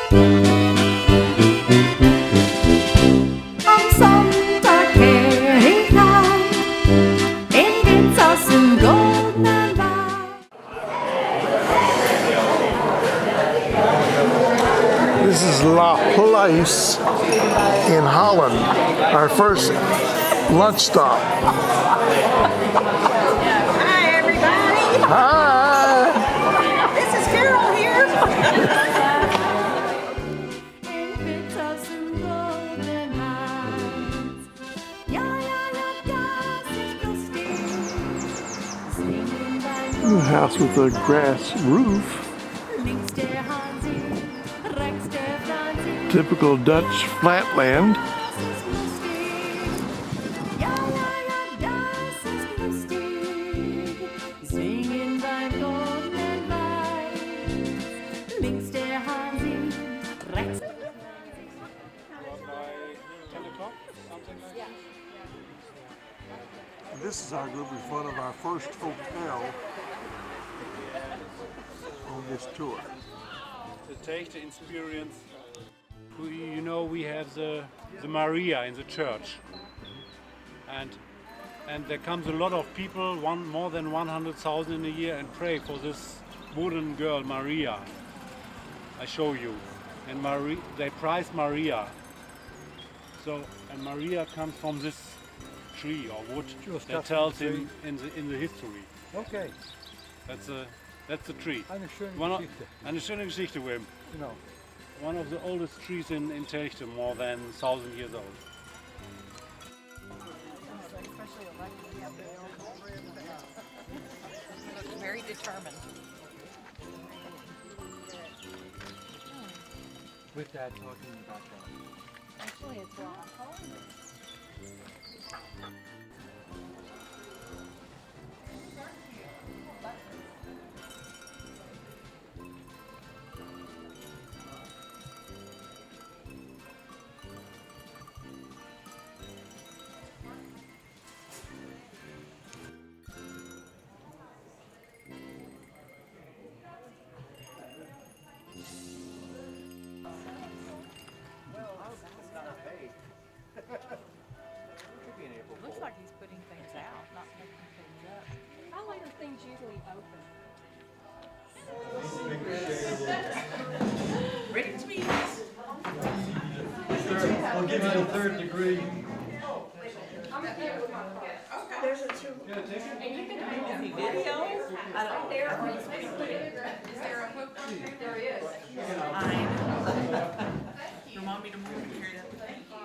Am Sonntag kehr ich heim, in Witz aus dem goldenen Wein. This is La Place in Holland, our first lunch stop. Hi, everybody. Hi! This is Carol here. In Witz aus dem goldenen Wein. Ja, ja, ja, das ist lustig. Singen beim A house with a grass roof. links der Hansi, rechts der Franzi. Typical Dutch flatland. Das ist lustig. Ja, ja, ja, das ist lustig. Singen beim goldenen Wein. Links der Hansi, rechts der Franzi. This is our group in front of our first hotel on this tour. To take the experience. We have the Maria in the church, and there comes a lot of people, more than 100,000 in a year, and pray for this wooden girl Maria. I show you, and they prize Maria. So, and Maria comes from this tree or wood that tells in the history. Okay, That's the tree. eine schöne One of- Geschichte. Eine schöne Geschichte, Wim. Genau. One of the oldest trees in Telchte, more than 1,000 years old. Looks very determined. With that talking in the background. Actually, it's looks like he's putting things out, not making things up. How late are things usually open? Ready to meet. We'll give you the third degree. Video? I don't dare. You want me to move and carry that? Thank you.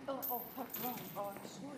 Oh, wrong. Oh, I'm sorry.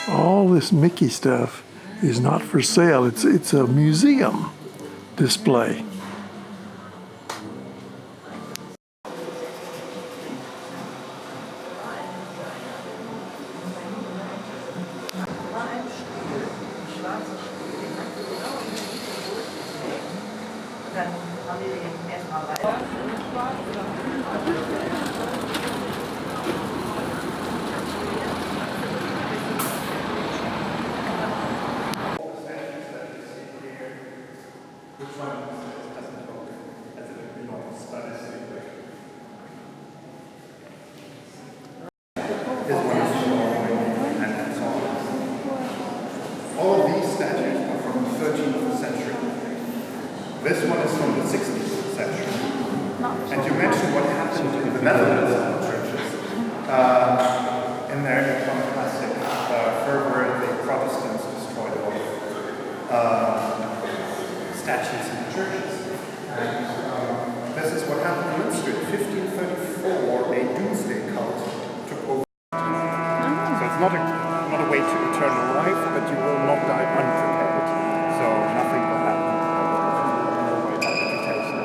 All this Mickey stuff is not for sale. It's a museum display. All of these statues are from the 13th century. This one is from the 16th century. And you mentioned what happened in the Netherlands churches. In their iconoclastic fervor, the Protestants destroyed all statues in the churches. And this is what happened in Lustig. In 1534, a doomsday cult took over. So it's not a way to eternal life, but you will not die unprepared. So nothing will happen. No way that reputation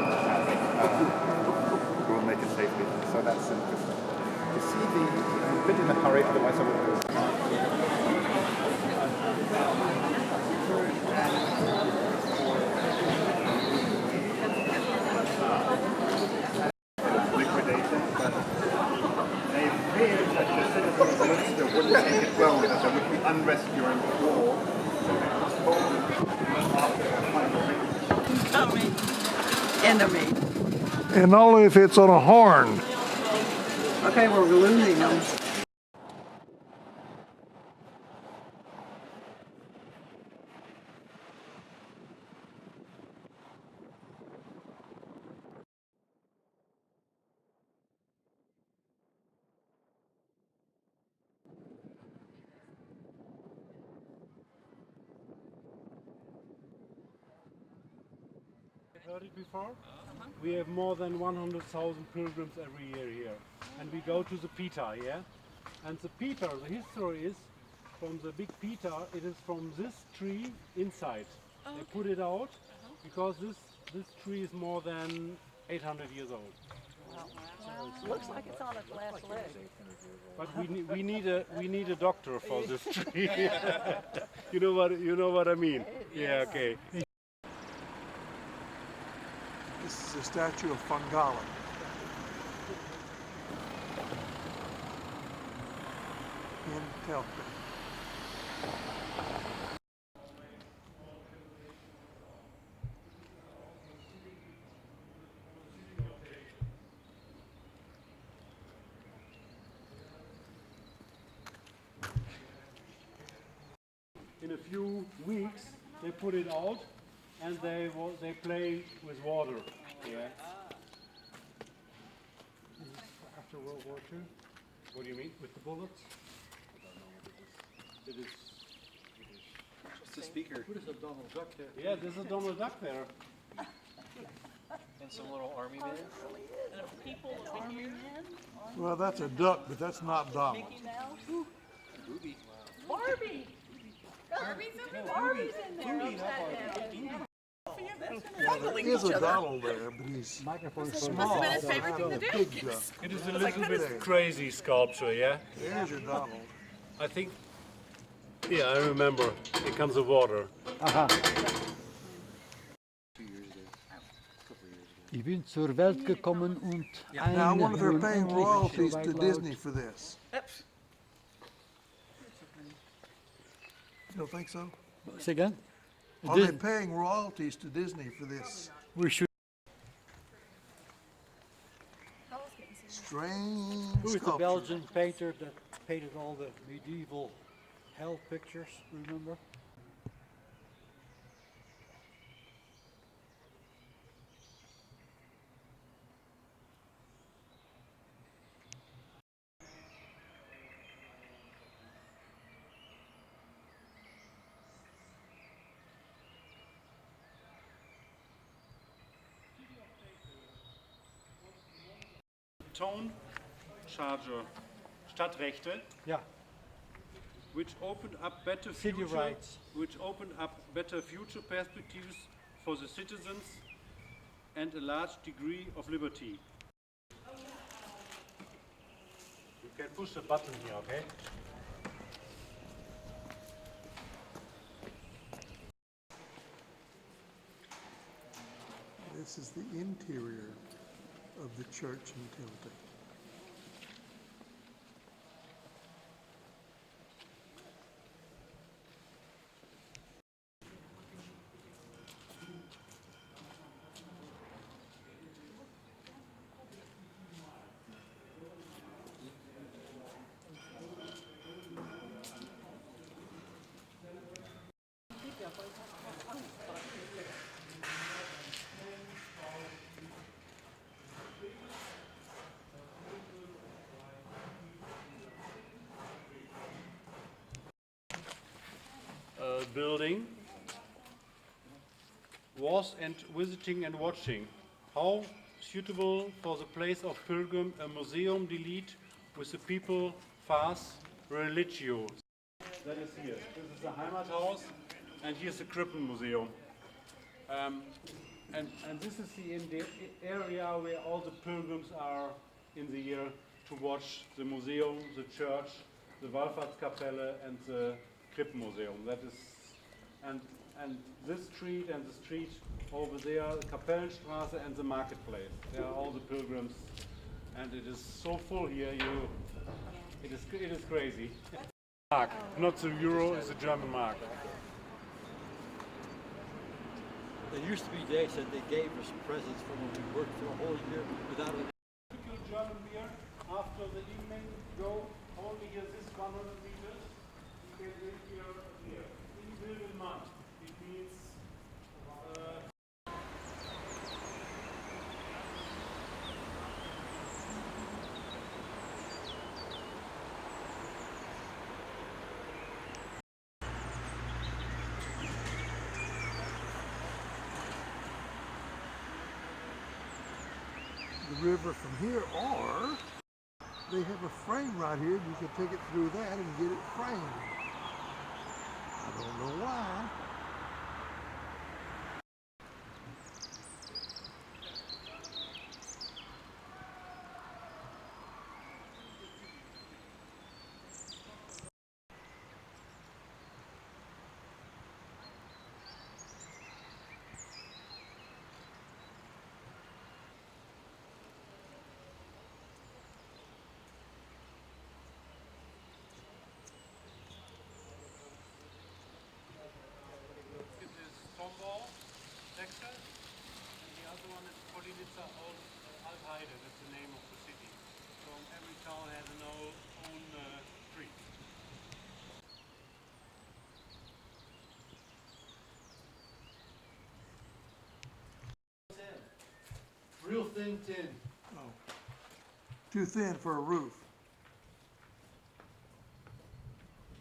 will make it safely. So that's interesting. You see, I'm a bit in a hurry, otherwise I would go. Liquidated, but they feared that the citizens of Lustig wouldn't take it well, that there would be unrest during the war. Enemy. And only if it's on a horn. Okay, we're losing them. Heard it before? We have more than 100,000 pilgrims every year here. And we go to the Peter, yeah? And the Peter, the history is from the big Peter, it is from this tree inside. They put it out because this tree is more than 800 years old. Looks like it's on its last leg. But we need a doctor for this tree. you know what I mean? Yeah, okay. This is a statue of Fangala. In Telford. In a few weeks, they put it out, and they play with water. Yeah. After World War II. What do you mean with the bullets? I don't know what it is. It is. Just a speaker. What is a Donald Duck there? Yeah, there's a Donald Duck there. And some little army men. Well, that's a duck, but that's not Donald. Booby. Barbie! Barbie's in there. There is a Donald there, but he's small. been his favorite thing to do. Big duck. It is a little bit crazy sculpture, yeah? There's your Donald. I think, yeah, I remember. Here comes the water. Ich bin zur Welt gekommen und Now I wonder if they're paying unendlich royalties so to weit Disney for this. You don't think so? laut. Say again? Are they paying royalties to Disney for this? We should. Strange Who is the sculpture. Belgian painter that painted all the medieval hell pictures, remember? Tone charger, Stadtrechte, Yeah. which opened up better City future, rights. which opened up better future perspectives for the citizens and a large degree of liberty. You can push the button here, okay? This is the interior of the church in Tilton. Building was and visiting and watching. How suitable for the place of pilgrim, a museum delete with the people fast religio. That is here. This is the Heimathaus and here's the Krippenmuseum. And this is the area where all the pilgrims are in the year to watch the museum, the church, the Wallfahrtskapelle and the Krippenmuseum. That is, and this street and the street over there, the Kapellenstraße and the marketplace. There are all the pilgrims, and it is so full here. It is crazy. Mark, not the euro, it's the German mark. There used to be days that they gave us presents for when we worked for a whole year without an. Typical German beer. After the evening, go only here this 100 meters. You can drink here. In Wilden mud. It means. The river from here, or they have a frame right here. You can take it through that and get it framed. I don't know why. Texas, and the other one is Politzer Altheide, that's the name of the city. So every town has an own street. Real thin tin. Too thin for a roof.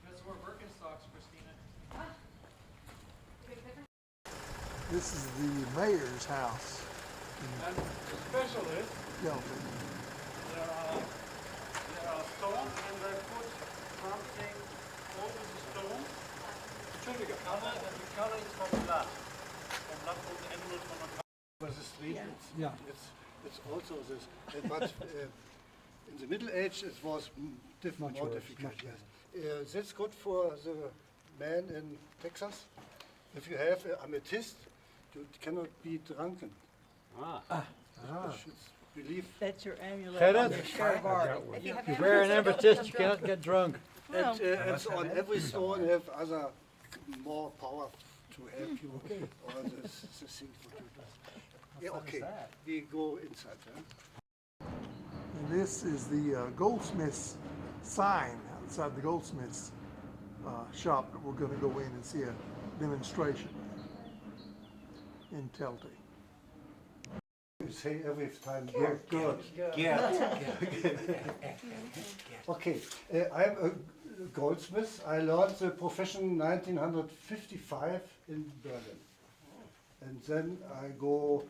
Got some more Birkenstocks, Christina. This is the mayor's house And the special is, in Tilton. there are stones and they put something over the stone. Entschuldige, Anna, die Karre ist vom Glas. Vom For the street, Yeah. it's also this. But in the Middle Age, it was Much more worse, difficult. much Yes. That's good for the man in Texas. If you have an amethyst, you cannot be drunken. It's believed. That's your amulet Get on it? your Charivari. If you have You wear an amethyst, amethyst, you cannot get drunk. Well, It's on every stone have other more power to help you. Okay. Or the thing what you do. Yeah, okay. We go inside. And this is the goldsmith's sign outside the goldsmith's shop that we're going to go in and see a demonstration in Telti. You say every time, yeah, good. Okay, I'm a goldsmith. I learned the profession 1955 in Berlin. And then I go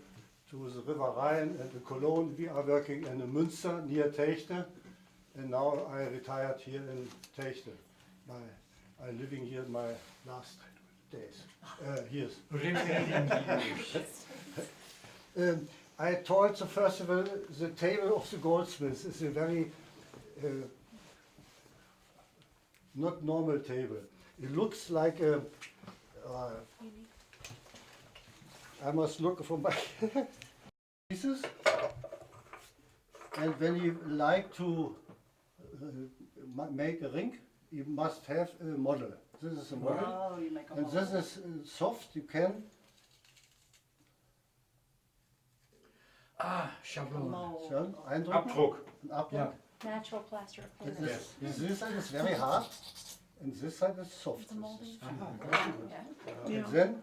to the River Rhine and the Cologne. We are working in Münster near Techte. And now I retired here in Techte. I'm living here my last days, years. I told the festival the table of the goldsmiths is a very not normal table. It looks like a. I must look for my pieces. And when you like to make a ring, you must have a model. This is a model. Oh, you make a And this is soft. You can. Schablon. Schön, eindrücken. Abdruck. Ein Abdruck. Natural plaster of And Paris. this side is very hard, and this side is soft. The molding. And then,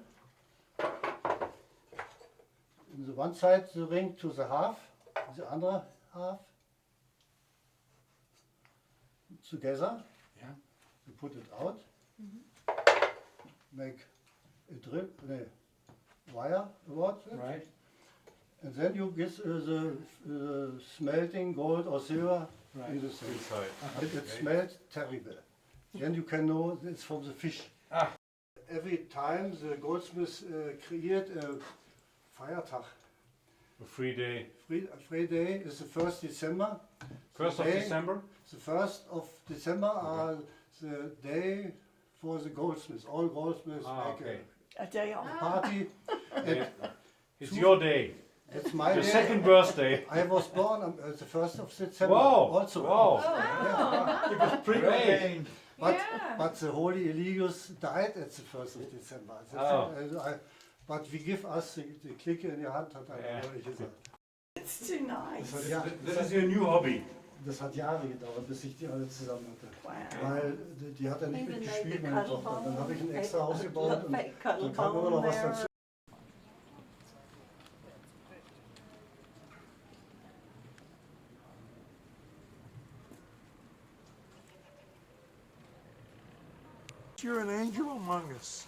in the one side, the ring to the half, the other half together. Yeah. You put it out, make a drip, wire about it. Right. And then you get the smelting gold or silver Right. in the same. It smells terrible. Then you can know it's from the fish. Every time the goldsmith create a Feiertag. A free day. Free day is the 1st December. 1st of Day- December? The 1st of December are the day for the goldsmiths. All goldsmiths make Okay. A day off. a party. Yeah. It's your day. It's my Your day. second birthday. I was born on the 1st of December. Wow. Also. Wow. Pre-ordained. But the Holy Eligius died at the 1st of December. Oh. But we give us the Clique in die Hand, hat einer neulich gesagt. It's too nice. This is your new hobby. Das hat Jahre gedauert, bis ich die alle zusammen hatte. Wow. Weil die hat ja nicht Even mitgespielt, made the meine cuddle Tochter. Dann bone, habe ich ein extra fake- Haus gebaut und fake cuddle dann kam immer noch was bone dazu. You're an angel among us.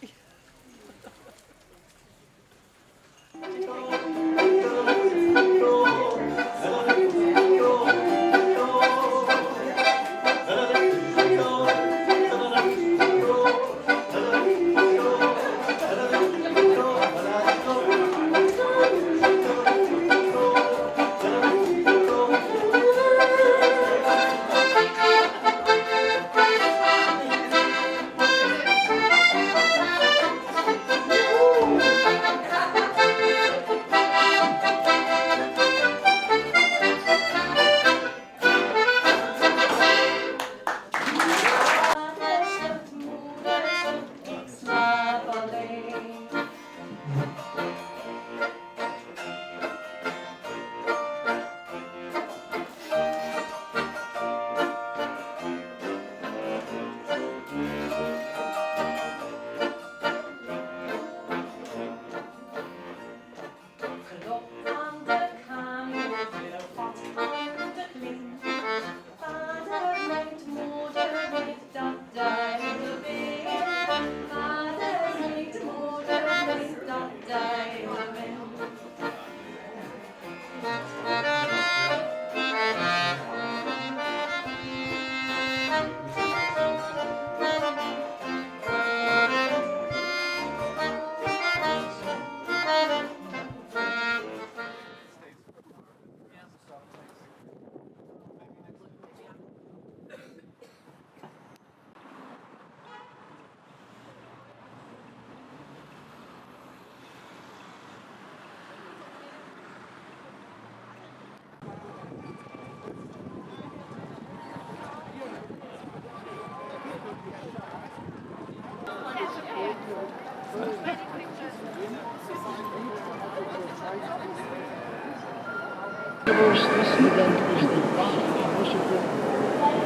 This event is the last worship.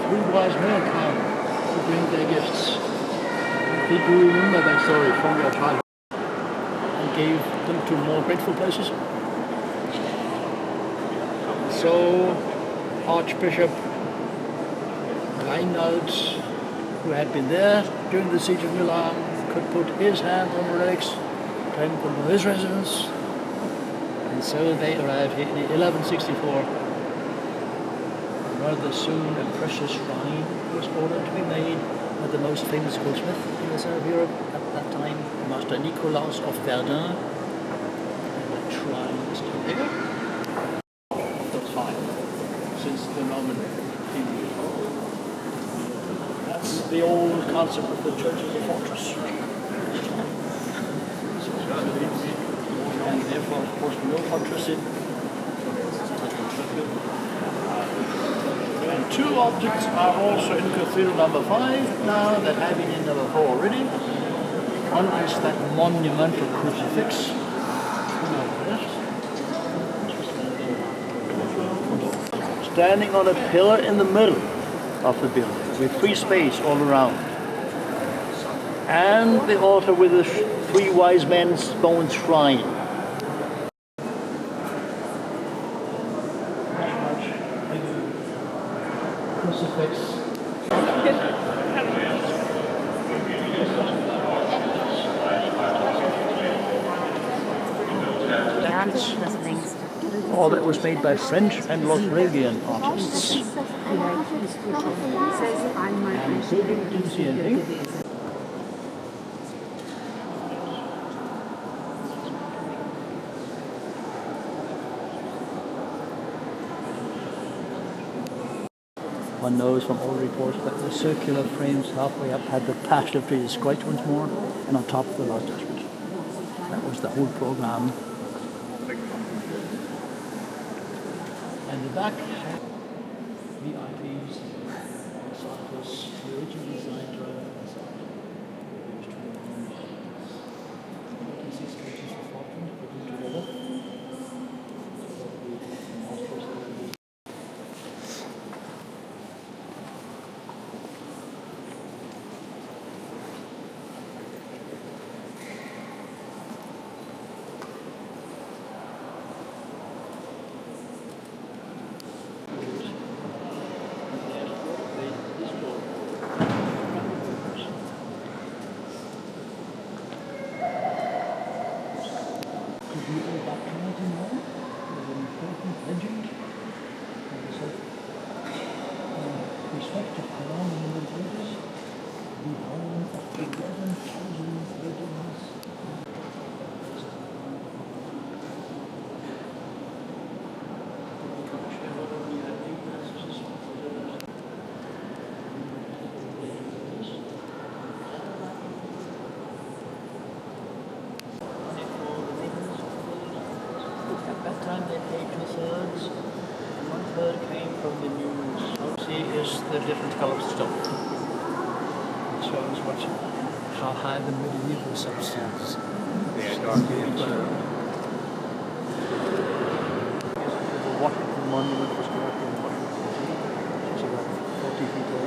Three wise men come to bring their gifts. Did you remember that story from your childhood? And gave them to more grateful places? So, Archbishop Reinald, who had been there during the siege of Milan, could put his hand on the relics, claim them from his residence, and so they arrived here in 1164. Rather soon a precious shrine was ordered to be made by the most famous goldsmith in the south of Europe at that time, Master Nicolas of Verdun. And that shrine is still here. Of the time, since the Roman period. That's the old concept of the church as a fortress. And therefore, of course, no fortress in. And two objects are also in cathedral number 5 now that have been in number 4 already. One is that monumental crucifix. Standing on a pillar in the middle of the building with free space all around. And the altar with the three wise men's stone shrine. Crucifix. All that was made by French and Australian artists. And so didn't see anything. One knows from all reports that the circular frames halfway up had the Passion of Jesus Christ once more, and on top the Last Judgment. That was the whole program. And the back, VIPs, cyclists, the original design driver, and so on. You can see sketches of Falkland put together. The different colours of stone. It shows how high the medieval substance. Yeah, dark. The Washington Monument was constructed in Washington, which is about 40 feet tall.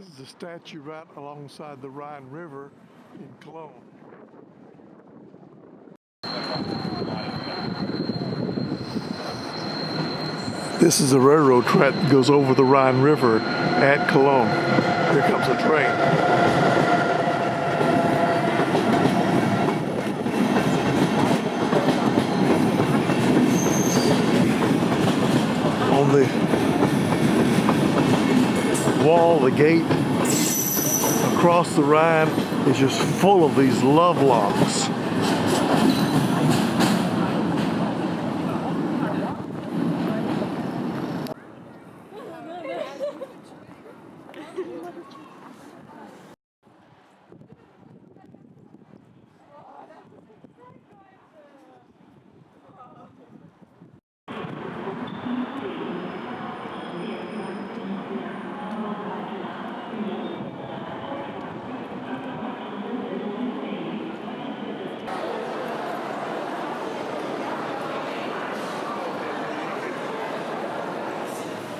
is the statue right alongside the Rhine River in Cologne. This is a railroad track that goes over the Rhine River at Cologne. Here comes a train. On the wall, the gate across the Rhine is just full of these love locks.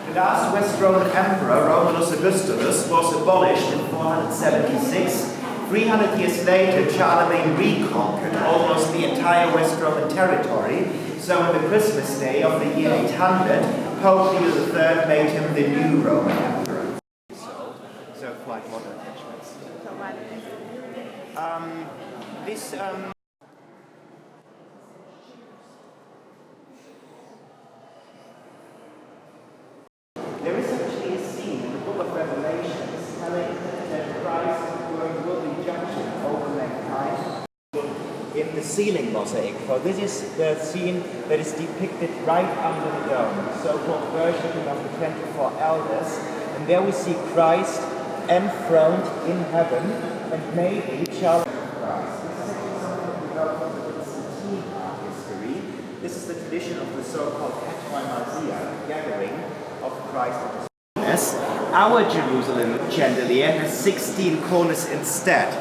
The last West Roman emperor, Romulus Augustulus, was abolished in 476. 300 years later, Charlemagne reconquered almost the entire West Roman territory. So on the Christmas day of the year 800, Pope Leo III made him the new Roman emperor. So quite modern attachments. There is actually a scene in the book of Revelations telling that Christ will be judging over mankind in the ceiling mosaic. For this is the scene that is depicted right under the dome, the so-called worshiping of the 24 elders. And there we see Christ enthroned in heaven and maybe child of Christ. This is actually something we know from the Byzantine art history. This is the tradition of the so-called Heteroimasia, gathering of Christ at his fullness. Our Jerusalem chandelier has 16 corners instead.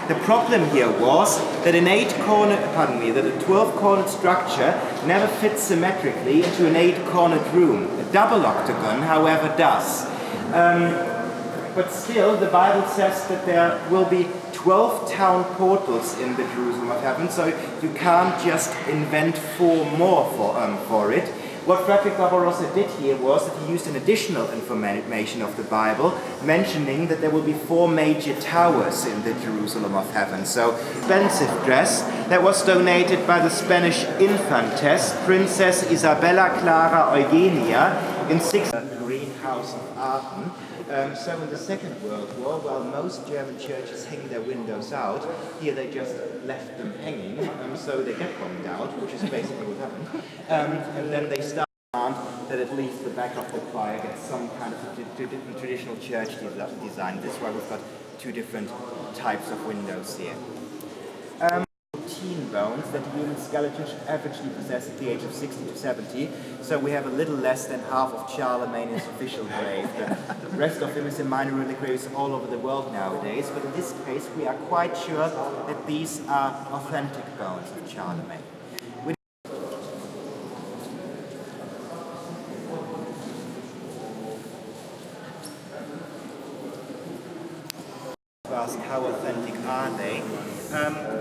The problem here was that that a 12-cornered structure never fits symmetrically into an 8-cornered room. A double octagon, however, does. But still, the Bible says that there will be 12 town portals in the Jerusalem of heaven, so you can't just invent 4 more for it. What Frederick Barbarossa did here was that he used an additional information of the Bible, mentioning that there will be 4 major towers in the Jerusalem of heaven. So, expensive dress that was donated by the Spanish infantess, Princess Isabella Clara Eugenia, in the greenhouse of Aachen. So in the Second World War, while most German churches hang their windows out, here they just left them hanging, so they get bombed out, which is basically what happened. And then they start that at least the back of the choir gets some kind of traditional church design. This is why we've got 2 different types of windows here. Bones that the human skeleton should averagely possess at the age of 60 to 70. So we have a little less than half of Charlemagne in his official grave. The rest of him is in minor relic graves all over the world nowadays. But in this case, we are quite sure that these are authentic bones of Charlemagne. Ask how authentic are they?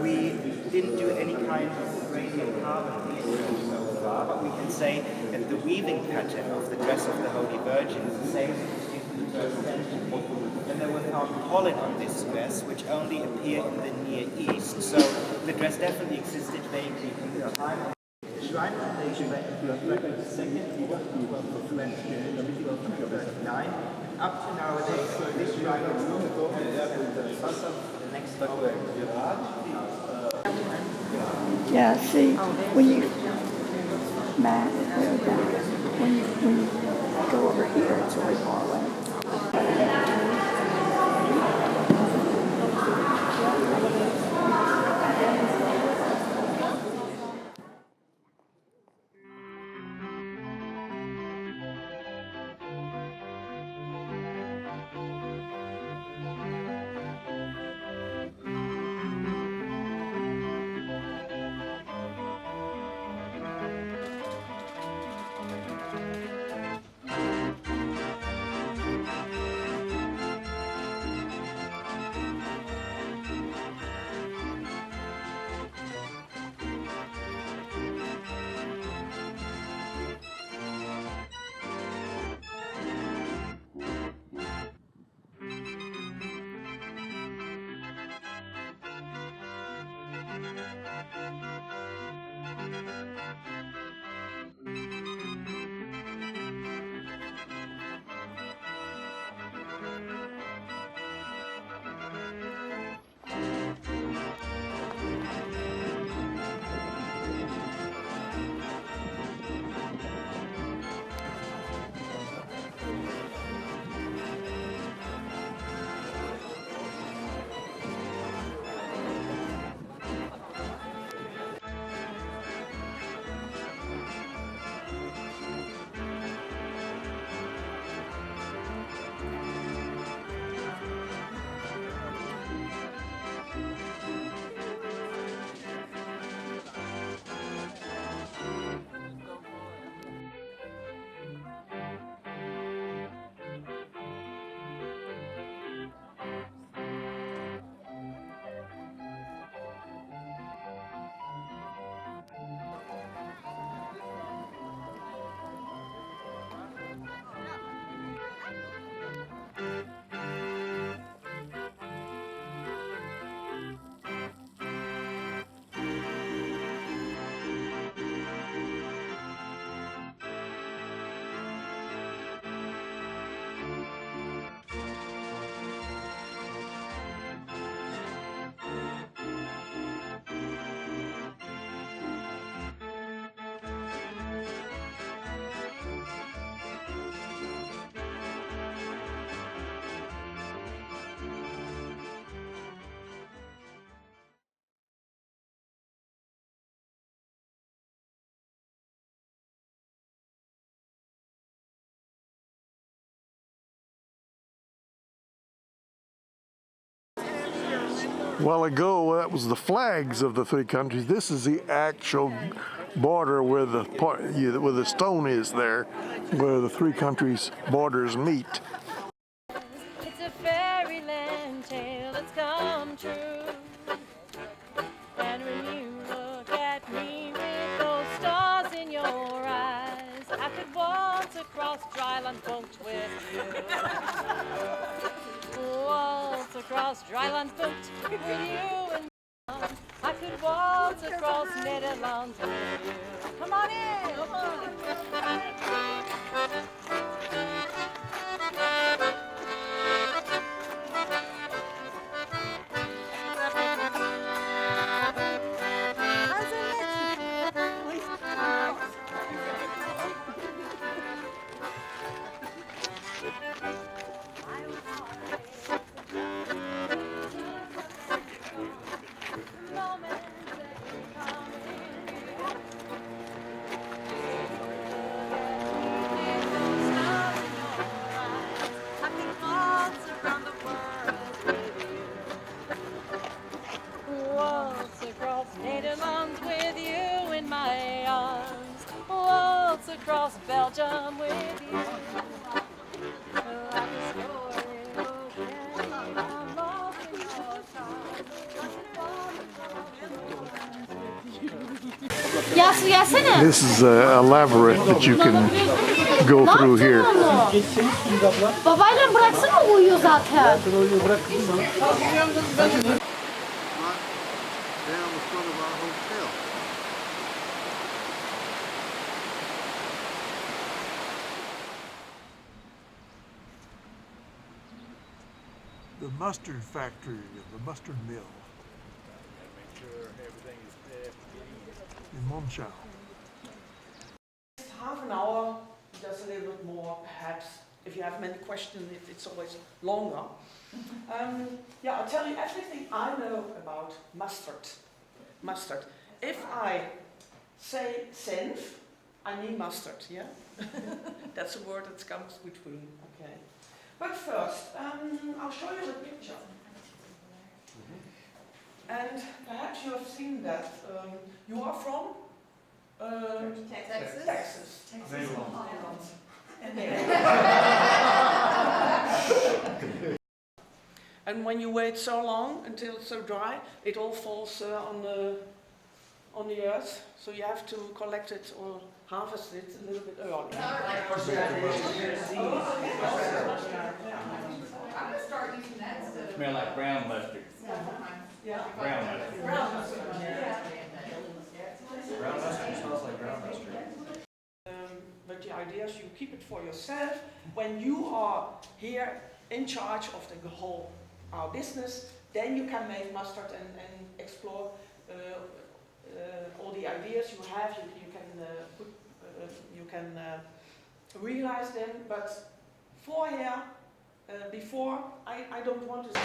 We didn't do any kind of radiocarbon research so far, but we can say that the weaving pattern of the dress of the Holy Virgin is the same as in the first century. And there were found pollen on this dress, which only appear in the Near East. So the dress definitely existed vaguely in the time. The shrine foundation by Emperor Frederick II, 1239, up to nowadays, so this shrine is the next over. Yeah, see, when you, Matt, when you go over here, it's really far away. A while ago, that was the flags of the three countries. This is the actual border where the where the stone is there, where the three countries' borders meet. It's a fairyland tale that's come true. And when you look at me with those stars in your eyes, I could waltz across dry land boat with you. Waltz across dry land boat with you and I could waltz across Netherlands with you. Come on in! Come on! Netherlands with you in my arms, waltz across Belgium with you. Like a story, okay, I'm lost in your charms. This is a labyrinth that you can go through here. Babayla bıraksana uyuyor zaten. Down the front of our hotel. The mustard factory, the mustard mill. Make sure everything is there. In Monschau. Half an hour, just a little bit more, perhaps. If you have many questions, it's always longer. Yeah, I'll tell you everything I know about mustard. Mustard. If I say senf, I mean mustard, yeah? That's a word that comes between, okay. But first, I'll show you the picture. And perhaps you have seen that. You are from? Texas. Texas. And when you wait so long until it's so dry, it all falls on the earth. So you have to collect it or harvest it a little bit early. I'm gonna start using that instead of. Smell like brown mustard. Yeah. Brown mustard. Brown mustard. Yeah. Brown mustard smells like brown mustard. But the idea is you keep it for yourself. When you are here in charge of the whole our business, then you can make mustard and explore all the ideas you have. You can realize them. But before, I don't want to.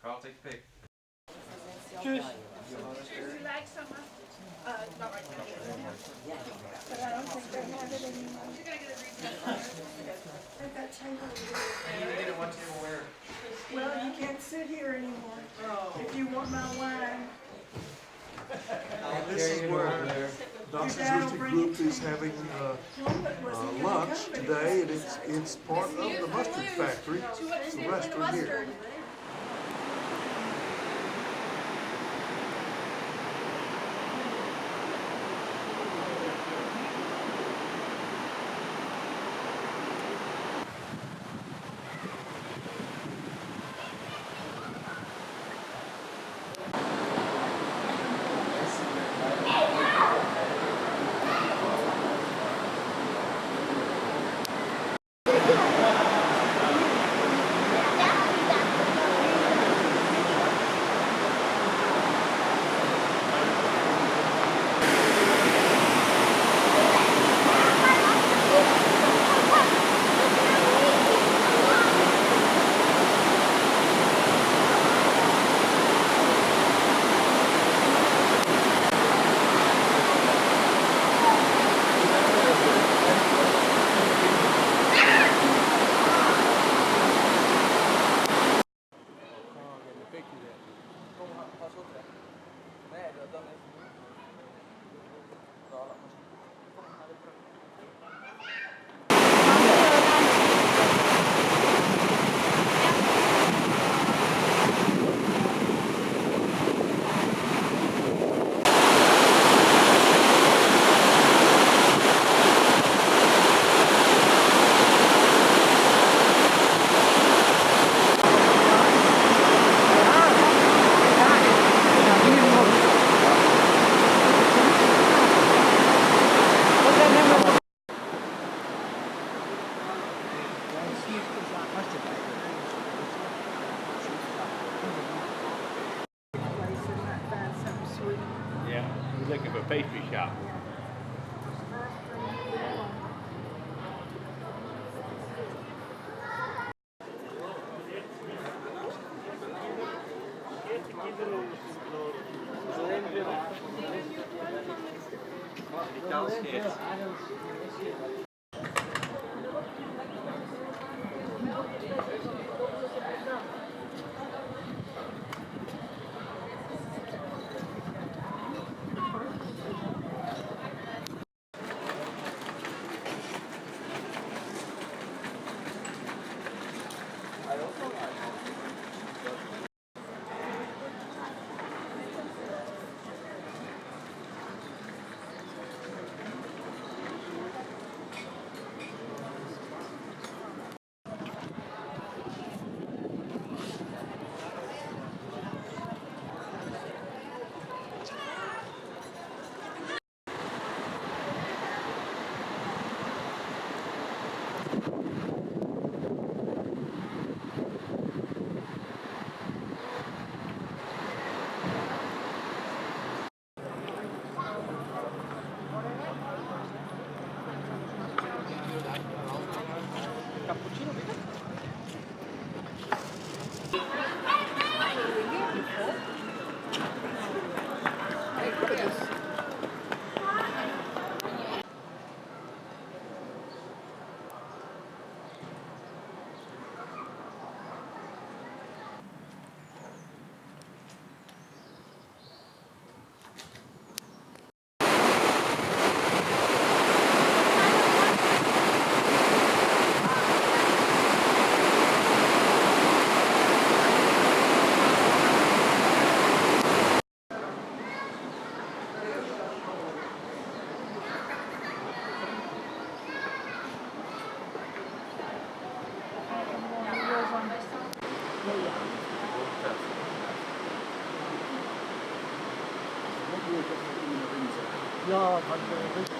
Carl, take a pic. Cheers. Would you like some? Not right now. But I don't think they have it anymore. You're going to get a retail. I've got table. You need to get a one table where? Well, you can't sit here anymore. If you want my wine. This is where Dr. Lustig Group is having lunch today, and it's part of the mustard factory. It's the restaurant here. Yeah, we're looking for a pastry shop. Ja, kann ich richtig.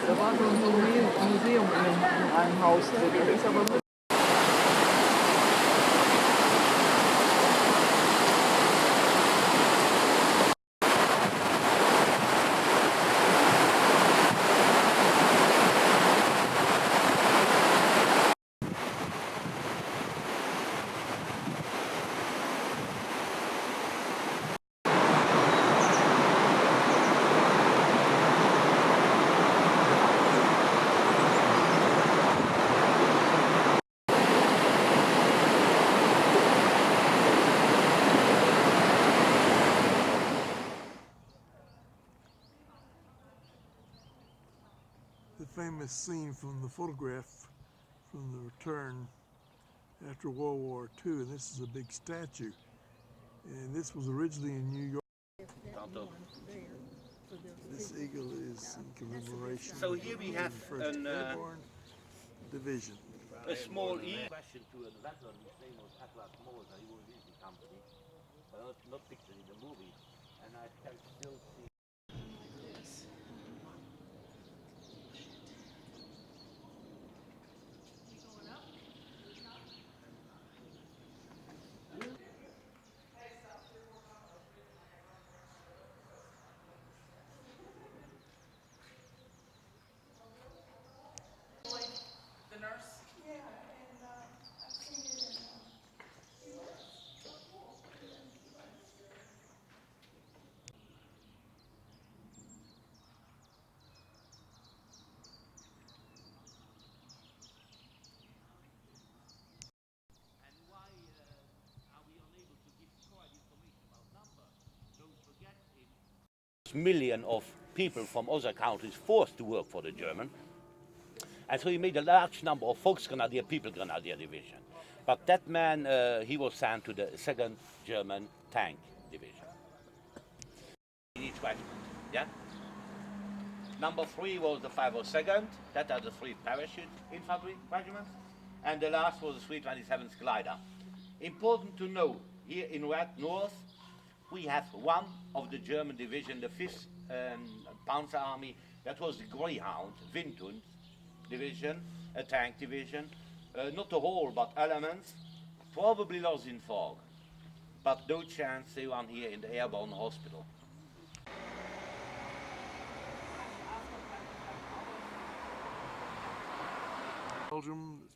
Da war so ein Museum in einem Haus drin. Das ist aber the famous scene from the photograph from the return after World War II, and this is a big statue. And this was originally in New York. This eagle is in commemoration So here we have of the 1st Airborne Division. a small question to a veteran whose name was Atlas Moser. He was in the company, but not pictured in the movie, and I can still see. The nurse? Yeah, and I've seen it in And why are we unable to give correct information about numbers? Don't forget, million of people from other countries forced to work for the German. And so he made a large number of Volksgrenadier, People Grenadier Division. But that man, he was sent to the 2nd German Tank Division. In each regiment, yeah? Number 3 was the 502nd, that are the 3 parachute infantry regiments. And the last was the 327th Glider. Important to know, here in Red North, we have one of the German division, the 5th Panzer Army, that was the Greyhound, Windhund division, a tank division. Not the whole, but elements, probably lost in fog. But no chance they were here in the airborne hospital. Belgium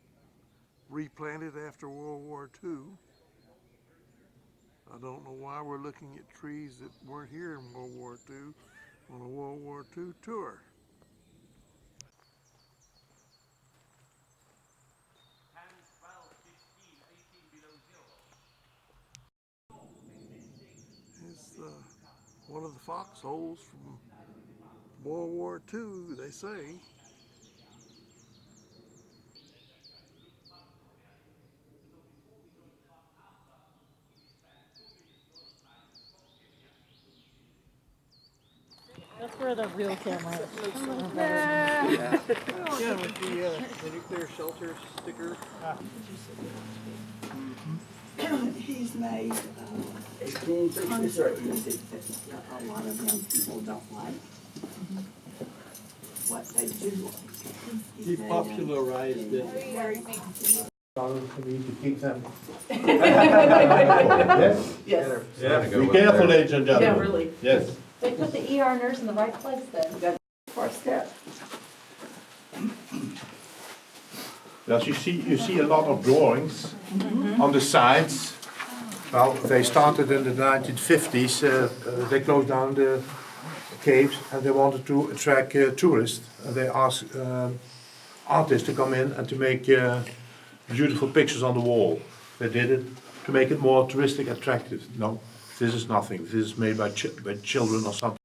replanted after World War II. I don't know why we're looking at trees that weren't here in World War II on a World War II tour. It's one of the foxholes from World War II, they say. that's where the real camera is. Yeah, with the nuclear shelter sticker. He's made concerts that a lot of young people don't like what they do. He popularized it. Very popular. For me to keep them. Yes. Yeah, be careful, ladies and gentlemen. Yeah, really. Yes. They put the ER nurse in the right place then. First step. Well, you see a lot of drawings on the sides. Well, they started in the 1950s. They closed down the caves and they wanted to attract tourists. And they asked artists to come in and to make beautiful pictures on the wall. They did it to make it more touristic attractive. No, this is nothing. This is made by children or something.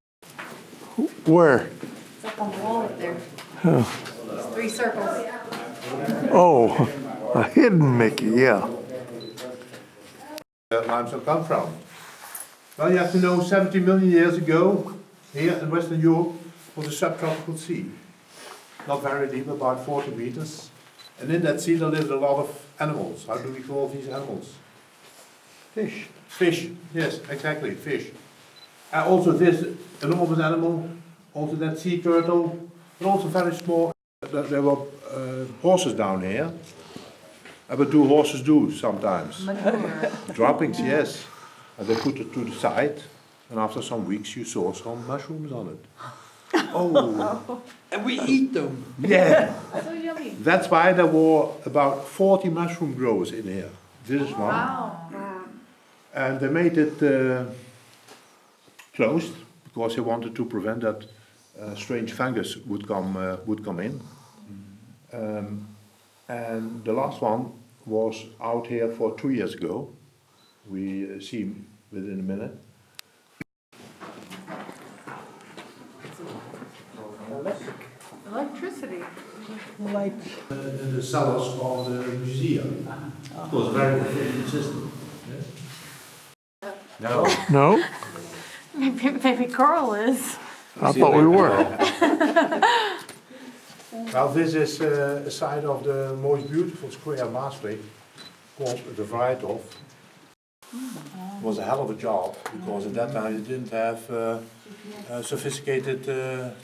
Where? It's up on the wall up there. 3 circles. Oh, a hidden Mickey, yeah. Limestone come from? Well, you have to know 70 million years ago, here in Western Europe, was a subtropical sea. Not very deep, about 40 meters. And in that sea there lived a lot of animals. How do we call these animals? Fish. Fish, yes, exactly, fish. And also this enormous animal, also that sea turtle, but also very small. There were horses down here. What do horses do sometimes? Droppings, yes. And they put it to the side, and after some weeks you saw some mushrooms on it. Oh, and we eat them. Yeah. So yummy. That's why there were about 40 mushroom growers in here. This is one. Wow. And they made it closed because they wanted to prevent that strange fungus would come in. And the last one was out here for 2 years ago. We see him within a minute. Electricity. In the cellars of the museum. It was a very efficient system. No. No? Maybe Carl is. I thought we were. Well, this is a side of the most beautiful square in Maastricht called the Vrijthof. It was a hell of a job because at that time you didn't have sophisticated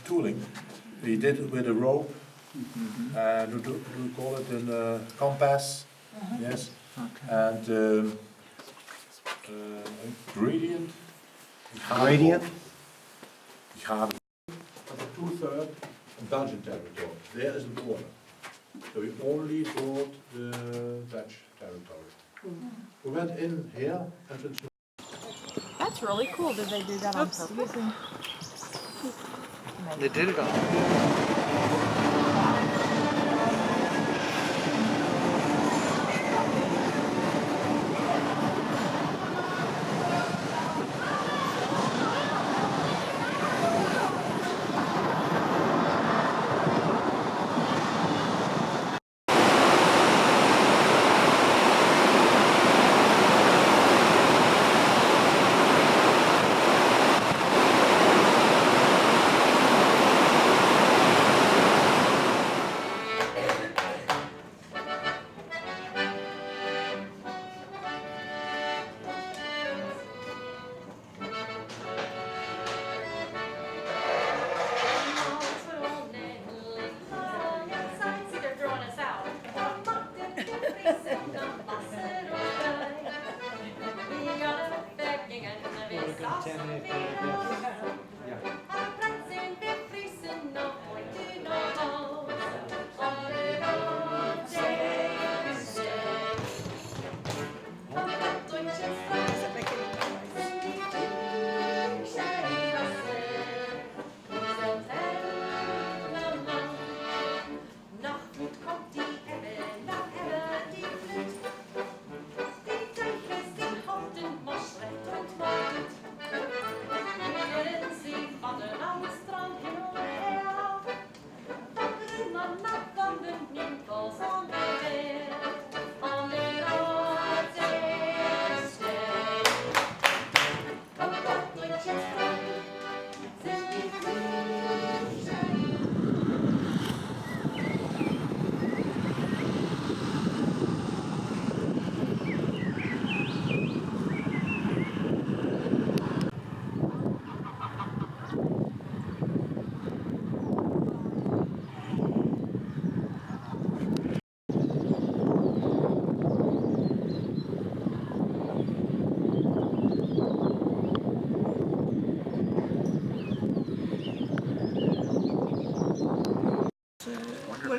tooling. We did it with a rope, and we call it a compass, yes, and gradient. Gradient? About 2/3 of Belgian territory. There is the border. So we only brought the Dutch territory. We went in here, entrance. That's really cool. Did they do that on purpose? They did it on.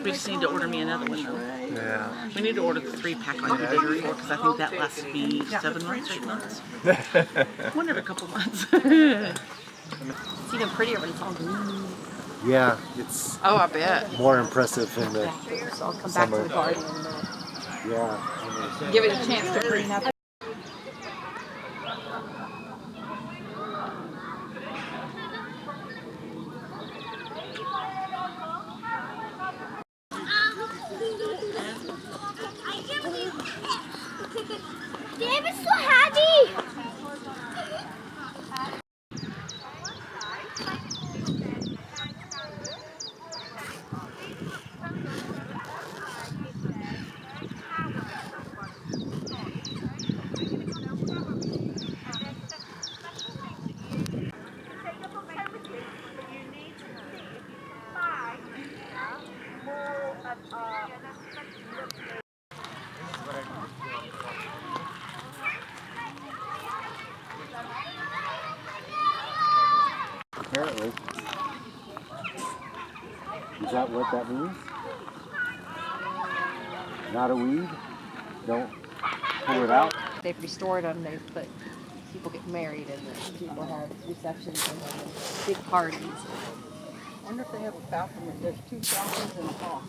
We just need to order me another one though. Yeah. We need to order the 3-pack like we did before because I think that lasts me 7 months, 8 months. One every couple months. It's even prettier when it's all green. Yeah, it's I bet. more impressive in the So I'll come summer. back to the garden. Yeah. Give it a chance to green up. Apparently. Is that what that means? Not a weed? Don't pull it out? They've restored them. They've put people get married and people have receptions and big parties. I wonder if they have a balcony. There's 2 balconies and a hall.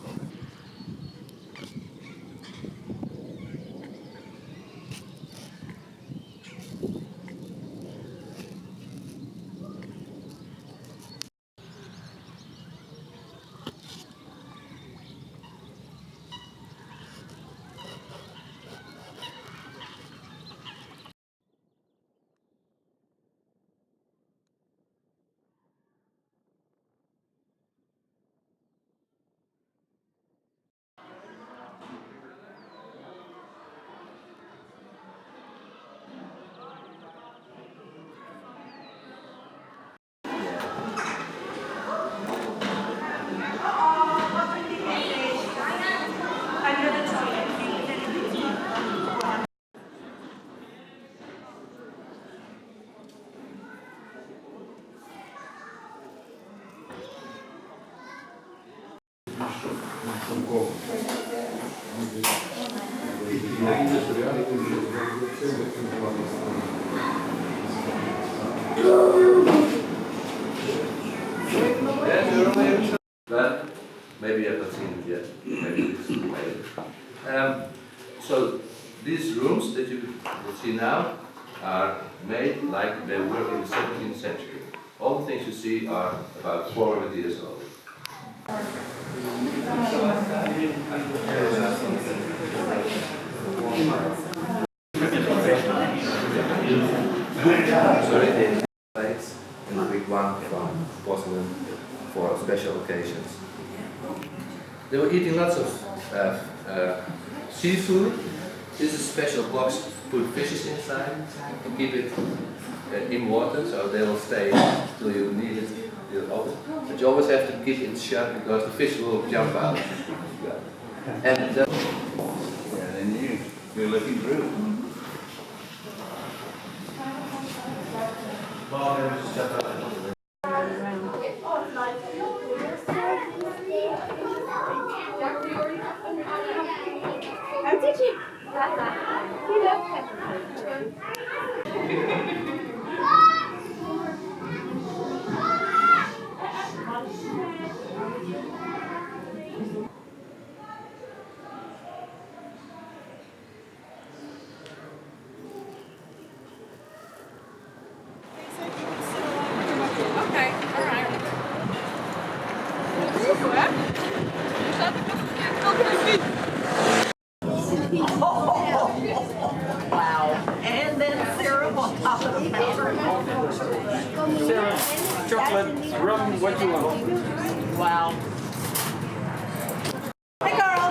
But maybe you have not seen it yet. Maybe it's later. So these rooms that you will see now are made like they were in the 17th century. All the things you see are about 400 years old. Sorry, plates and a big one from porcelain for special occasions. They were eating lots of seafood. This is a special box to put fishes inside to keep it in water, so they will stay till you need it. But you always have to keep it shut because the fish will jump out. And then you're looking through. Oh, did you? You love peppermint. Okay, all right. Wow. And then syrup on top of the powder. Syrup, chocolate, rum, what you want. Wow. Hey, girl.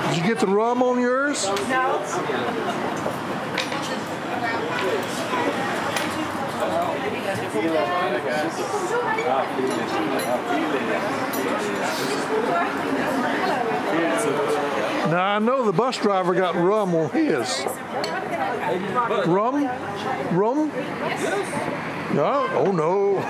Did you get the rum on yours? Now I know the bus driver got rum on his. Rum? Rum? No? Oh no.